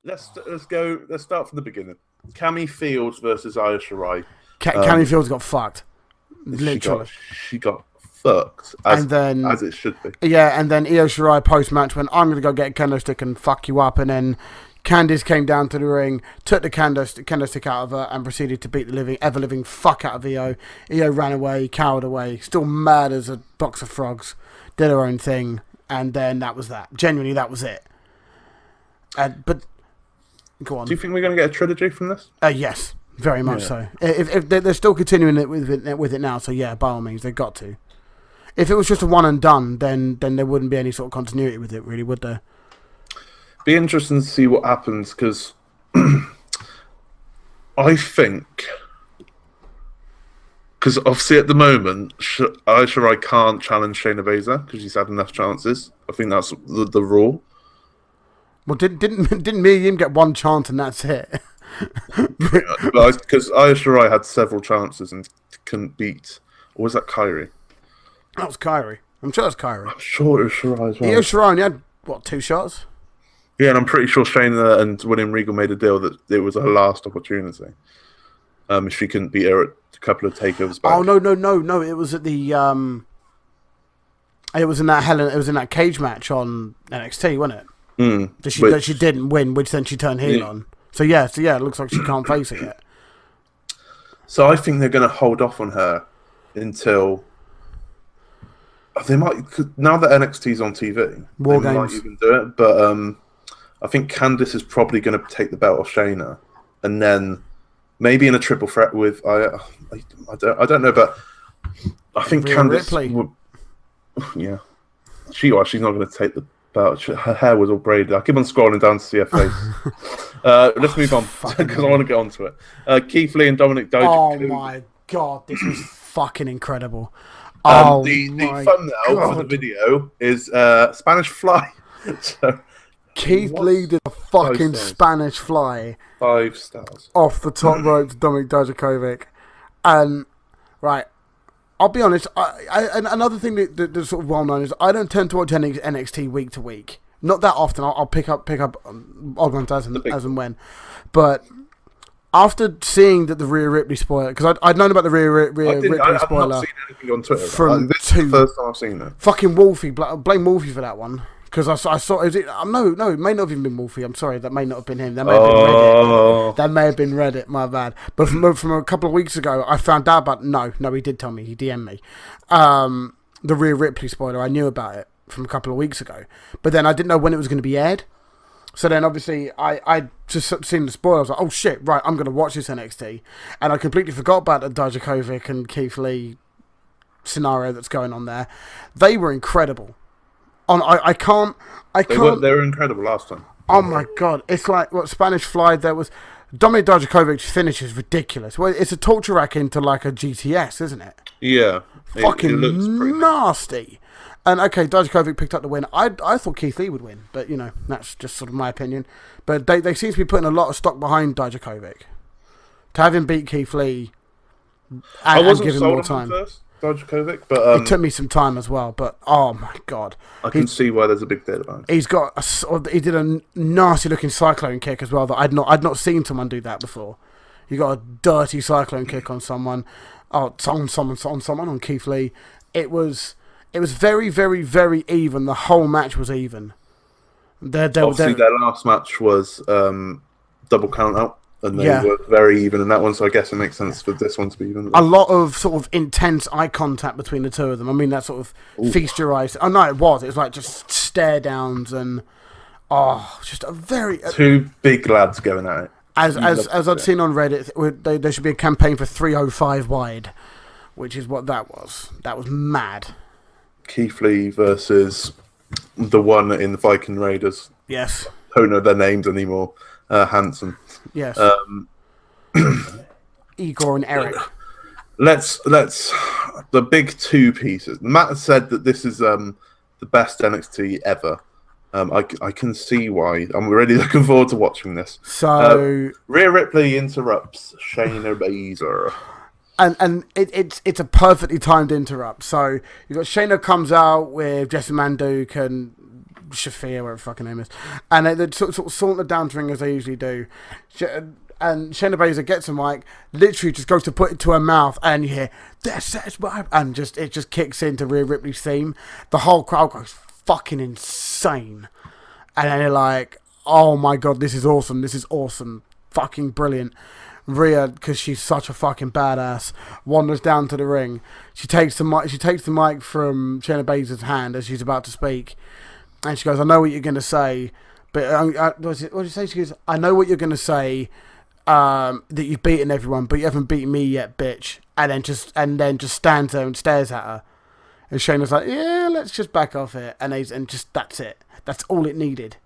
let's go. Let's start from the beginning. Cammy Fields versus Io Shirai. Cammy Fields got fucked. Literally. She got fucked, as it should be. Yeah, and then Io Shirai post-match went, I'm going to go get a kendo stick and fuck you up. And then Candice came down to the ring, took the kendo stick out of her, and proceeded to beat the ever-living fuck out of Io. Io ran away, cowered away, still mad as a box of frogs, did her own thing, and then that was that. Genuinely, that was it. But, go on. Do you think we're going to get a trilogy from this? Yes. Very much so. If they're still continuing it with it now, so yeah, by all means, they've got to. If it was just a one and done, then there wouldn't be any sort of continuity with it, really, would there? Be interesting to see what happens, because I think, because obviously at the moment, Io Shirai can't challenge Shayna Baszler because she's had enough chances. I think that's the rule. Well, didn't me and him get one chance and that's it? Because Io Shirai had several chances and couldn't beat. Or was that Kairi? That was Kairi. I'm sure it was Kairi. I'm sure it was Shirai as well. Io Shirai only had, 2 shots? Yeah, and I'm pretty sure Shayna and William Regal made a deal that it was her last opportunity. If she couldn't beat her at a couple of takeovers back. Oh no! It was at the It was in that cage match on NXT, wasn't it? That she didn't win, which then she turned heel on. So yeah, it looks like she can't face it yet. So I think they're going to hold off on her until they might. Now that NXT's on TV, War they Games might even do it. But I think Candice is probably going to take the belt off Shayna, and then maybe in a triple threat with I don't know, but I think Rhea Candice Ripley. would. Yeah, she's not going to take the belt. Her hair was all braided. I keep on scrolling down to see her face. Let's move on because I want to get onto it. Keith Lee and Dominic Dijakovic. Oh my god, this was fucking incredible. The thumbnail for the video is Spanish Fly. So, Keith Lee did a fucking Spanish Fly 5 stars off the top rope to Dominic Dijakovic, and right. I'll be honest. And another thing that's sort of well known is I don't tend to watch NXT week to week. Not that often. I'll pick up odd ones as and when. But after seeing that the Rhea Ripley spoiler, because I'd known about the Rhea Ripley spoiler. I've not seen anything on Twitter. From this is the first time I've seen it. Fucking Wolfie. Blame Wolfie for that one. Because I saw it may not have even been Wolfie. I'm sorry, that may not have been him. That may have been Reddit. That may have been Reddit. My bad. But from a couple of weeks ago, I found out about. No, he did tell me. He DM'd me. The Rhea Ripley spoiler. I knew about it from a couple of weeks ago, but then I didn't know when it was going to be aired. So then obviously I just seen the spoiler. I was like, oh shit, right, I'm going to watch this NXT, and I completely forgot about the Dijakovic and Keith Lee scenario that's going on there. They were incredible. I can't. They were incredible last time. Oh my god! It's like what Spanish Fly. There was Dominic Dijakovic's finish is ridiculous. Well, it's a torture rack into like a GTS, isn't it? Yeah, fucking it nasty. And okay, Dijakovic picked up the win. I thought Keith Lee would win, but you know that's just sort of my opinion. But they seem to be putting a lot of stock behind Dijakovic to have him beat Keith Lee and give him more time. Dijakovic, but it took me some time as well. But oh my god, I can see why there's a big deal about it. He did a nasty looking cyclone kick as well that I'd not seen someone do that before. You got a dirty cyclone kick on someone, on Keith Lee. It was very very very even. The whole match was even. Obviously, their last match was double count out. And they were very even in that one, so I guess it makes sense for this one to be even. A lot of sort of intense eye contact between the two of them. I mean, that sort of feast your eyes. Oh no, it was. It was like just stare downs and just a very two big lads going at it. As I'd seen on Reddit, there should be a campaign for 305 wide, which is what that was. That was mad. Keith Lee versus the one in the Viking Raiders. Yes. Don't know their names anymore. Hanson. Yes. Igor and Eric. Let's the big two pieces. Matt said that this is the best NXT ever. I can see why. I'm really looking forward to watching this. So Rhea Ripley interrupts Shayna Baszler. And it's a perfectly timed interrupt. So you've got Shayna comes out with Jessamine Duke and Shafir, whatever her fucking name is, and they sort of saunter down to ring as they usually do. And Shayna Baszler gets a mic, literally just goes to put it to her mouth, and you hear, "This is my," and it just kicks into Rhea Ripley's theme. The whole crowd goes fucking insane, and then they're like, "Oh my god, this is awesome, fucking brilliant." Rhea, because she's such a fucking badass, wanders down to the ring. She takes the mic from Shayna Baszler's hand as she's about to speak, and she goes, "I know what you're gonna say, but what did you say?" She goes, "I know what you're gonna say, that you've beaten everyone, but you haven't beaten me yet, bitch." And then just stands there and stares at her. And Shayna's like, "Yeah, let's just back off it," and just that's it. That's all it needed.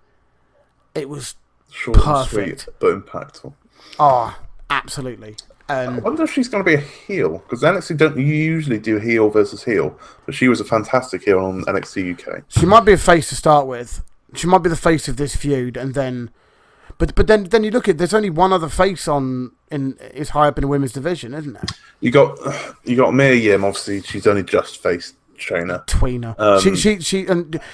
It was short perfect, and sweet, but impactful. Oh. Absolutely. I wonder if she's going to be a heel, because NXT don't usually do heel versus heel, but she was a fantastic heel on NXT UK. She might be a face to start with. She might be the face of this feud, and then, but then you look at, there's only one other face is high up in the women's division, isn't there? You got Mia Yim. Obviously, she's only just faced Trainer. Tweener.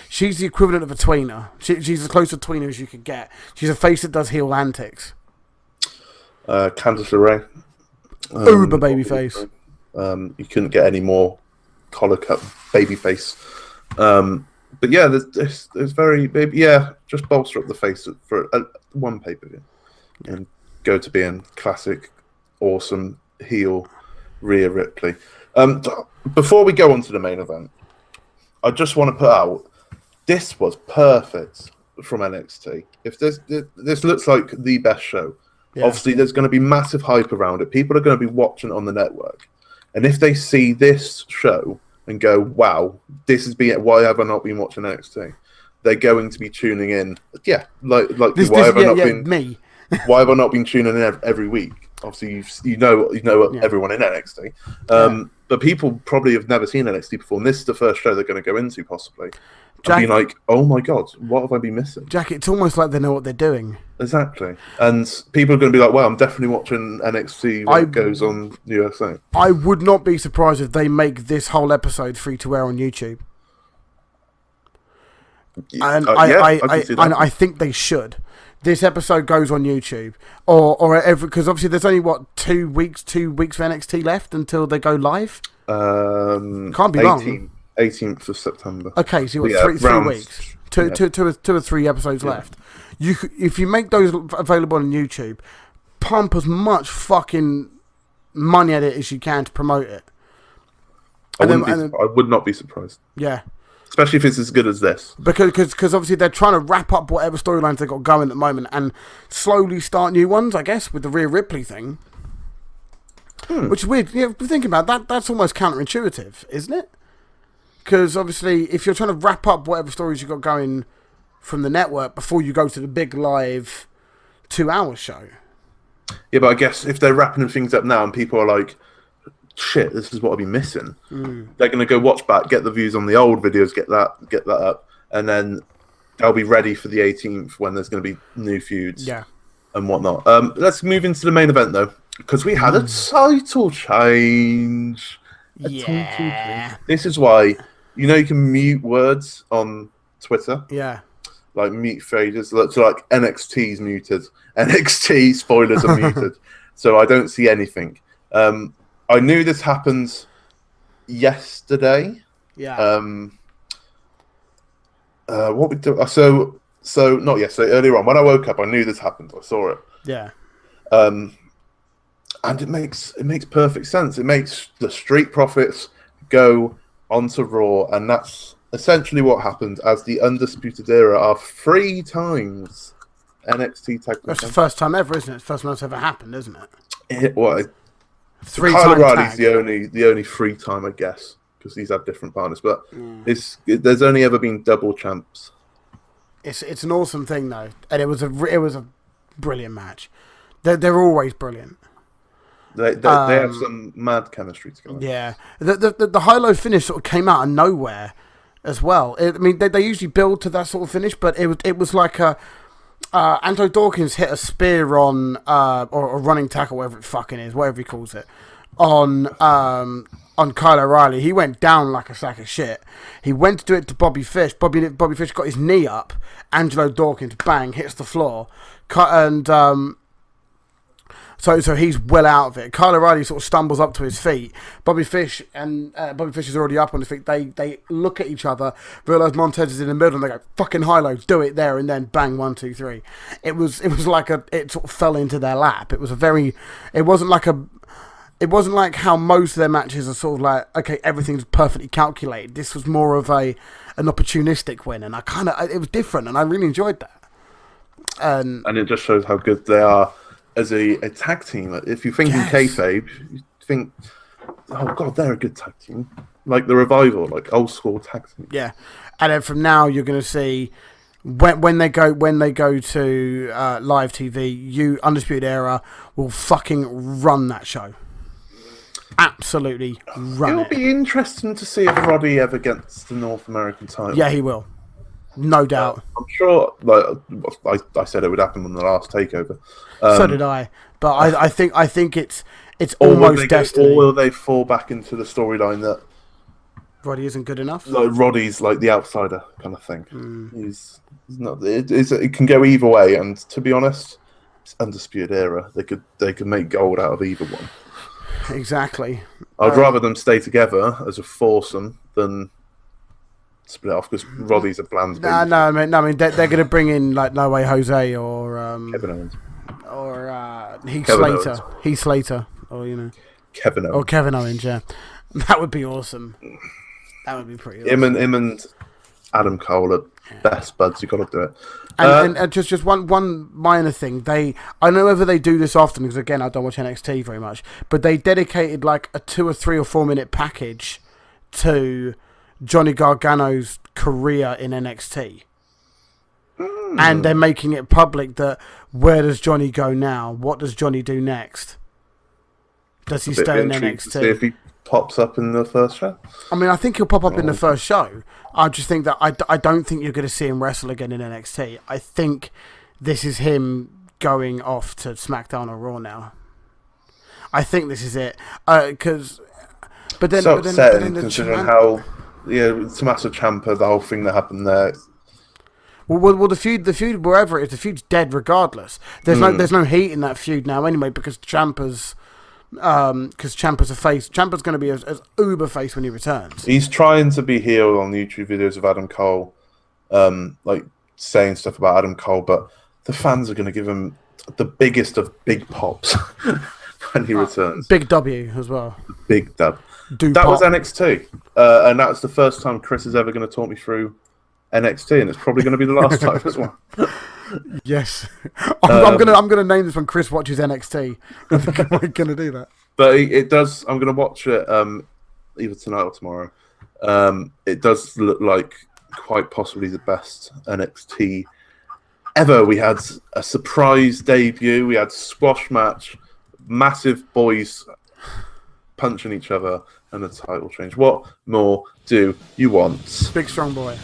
She's the equivalent of a tweener. She's as close to a tweener as you could get. She's a face that does heel antics. Candice LeRae. Uber babyface. You couldn't get any more collar cut babyface. But yeah, there's very just bolster up the face for one pay-per-view and go to being classic, awesome heel Rhea Ripley. Before we go on to the main event, I just want to put out, this was perfect from NXT. If this looks like the best show. Yeah. Obviously, there's going to be massive hype around it. People are going to be watching it on the network. And if they see this show and go, wow, why have I not been watching NXT? They're going to be tuning in. Yeah, like why have I not been tuning in every week? Obviously, you know everyone in NXT. But people probably have never seen NXT before, and this is the first show they're going to go into, possibly. And be like, oh my god, what have I been missing? Jack, it's almost like they know what they're doing. Exactly. And people are going to be like, well, I'm definitely watching NXT when it goes on USA. I would not be surprised if they make this whole episode free to air on YouTube. And I think they should. This episode goes on YouTube, or every, because obviously there's only 2 weeks for NXT left until they go live. Can't be long. 18th of September. Okay, so you've got 3 weeks, two or three episodes left. If you make those available on YouTube, pump as much fucking money at it as you can to promote it. I would not be surprised. Yeah. Especially if it's as good as this. Because obviously they're trying to wrap up whatever storylines they've got going at the moment and slowly start new ones, I guess, with the Rhea Ripley thing. Which is weird. Yeah, thinking about that, that's almost counterintuitive, isn't it? Because obviously if you're trying to wrap up whatever stories you've got going from the network before you go to the big live 2-hour show. Yeah, but I guess if they're wrapping things up now and people are like, shit, this is what I've been missing. They're going to go watch back, get the views on the old videos, get that up, and then they'll be ready for the 18th when there's going to be new feuds and whatnot. Let's move into the main event, though, because we had a title change. This is why, you can mute words on Twitter. Yeah. Like mute phrases. So like NXT's muted. NXT spoilers are muted. So I don't see anything. I knew this happened yesterday. Yeah. What we do? So not yesterday. Earlier on, when I woke up, I knew this happened. I saw it. Yeah. And it makes perfect sense. It makes the Street Profits go onto Raw, and that's essentially what happened. As the Undisputed Era are 3 times NXT Tag Team. That's the first time ever, isn't it? First time it's ever happened, isn't it? Kyle O'Reilly's the only 3 time, I guess, because he's had different partners. But there's only ever been double champs. It's an awesome thing though, and it was a brilliant match. They're always brilliant. They have some mad chemistry together. Yeah, the high-low finish sort of came out of nowhere as well. They usually build to that sort of finish, but it was like a Anto Dawkins hit a spear on or a running tackle, whatever it fucking is, whatever he calls it, on on Kyle O'Reilly. He went down like a sack of shit. He went to do it to Bobby Fish. Bobby Fish got his knee up. Angelo Dawkins, bang, hits the floor. And so he's well out of it. Kyle O'Reilly sort of stumbles up to his feet. Bobby Fish is already up on his feet. They look at each other, realise Montez is in the middle, and they go, fucking high-low, do it there, and then bang, 1, 2, 3. It was like it sort of fell into their lap. It wasn't like how most of their matches are sort of like, okay, everything's perfectly calculated. This was more of an opportunistic win, and it was different, and I really enjoyed that. And it just shows how good they are as a tag team. If you think in kayfabe, you think, oh god, they're a good tag team, like the Revival, like old school tag team. Yeah, and then from now you're going to see when they go to live TV, Undisputed Era will fucking run that show. Absolutely run it. It'll be interesting to see if Roddy ever gets the North American title. Yeah, he will. No doubt. I'm sure. Like I said, it would happen on the last takeover. So did I. But I think it's almost destiny. Or will they fall back into the storyline that Roddy isn't good enough? Like Roddy's like the outsider kind of thing. He's not. It can go either way. And to be honest, it's Undisputed Era. They could make gold out of either one. Exactly. I'd rather them stay together as a foursome than split off, because Roddy's a bland. No, I mean they're going to bring in like No Way Jose or Kevin Owens or Heath Kevin Slater, or Kevin Owens. Or Kevin Owens. Yeah, that would be awesome. That would be pretty awesome. Him and Adam Cole are best buds. You got to do it. And just one minor thing. I don't know whether they do this often, because again I don't watch NXT very much, but they dedicated like a 2 or 3 or 4 minute package to Johnny Gargano's career in NXT. And they're making it public that where does Johnny go now? What does Johnny do next? Does he stay in NXT? See if he pops up in the first show. I mean, I think he'll pop up in the first show. I just think that I don't think you're going to see him wrestle again in NXT. I think this is him going off to SmackDown or Raw now. I think this is it. But then considering how Tommaso Ciampa, the whole thing that happened there. Well, the feud, wherever it is, the feud's dead regardless. There's no heat in that feud now anyway, because Ciampa's a face. Ciampa's going to be as uber face when he returns. He's trying to be heel on the YouTube videos of Adam Cole, like saying stuff about Adam Cole, but the fans are going to give him the biggest of big pops when he returns. Big W as well. Big dub. Was NXT, and that's the first time Chris is ever going to talk me through NXT, and it's probably going to be the last time as well. Yes, I'm gonna name this when Chris watches NXT. I think I'm gonna do that. But it does. I'm gonna watch it either tonight or tomorrow. It does look like quite possibly the best NXT ever. We had a surprise debut. We had squash match, massive boys punching each other, and a title change. What more do you want? Big strong boy.